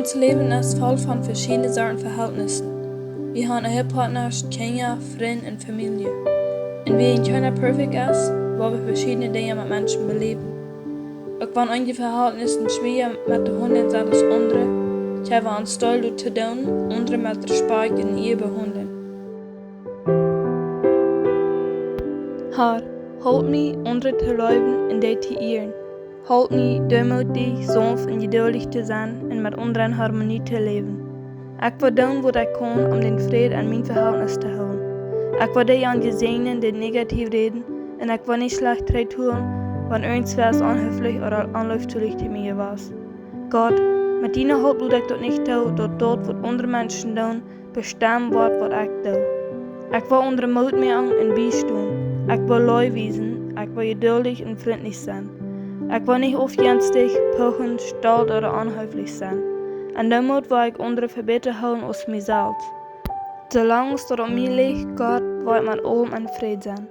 Ons leven is vol van verschillende soorten verhältnissen. Wir haben Ehepartners, Kinder, Freunde und Familie. Und wie keiner perfekt ist, wo wir verschiedene Dinge mit Menschen beleben. Auch wenn einige Verhältnisse schwer mit den Hunden sind als andere, haben wir uns stolz zu tun, andere mit Respekt und Ehe behandeln. Herr, help mich, andere zu lieben und die zu ehren. Help mich, demütig, sanft und geduldig zu sein und mit anderen in Harmonie zu leben. Ich will tun, was ich kann, um den Frieden an mein Verhältnis zu halten. Ich will die angesehenen, die negativ reden, und ich will nicht schlecht tun, wenn irgendwas unhöflich oder unlöflich zu mir war. Gott, mit deiner Hilfe tue ich das nicht tun, dort, was andere Menschen tun, bestimmen wird, was ich tue. Ich will andere Mut machen und beistehen. Ich will Leu wiesen, ich will geduldig und freundlich sein. Ich will nicht aufjenstig, pochend, stolz oder unhöflich sein. Und damit will ich andere verbessern haben als mich selbst. Solange es dort um mich liegt, Gott, will ich mit allem in Frieden sein.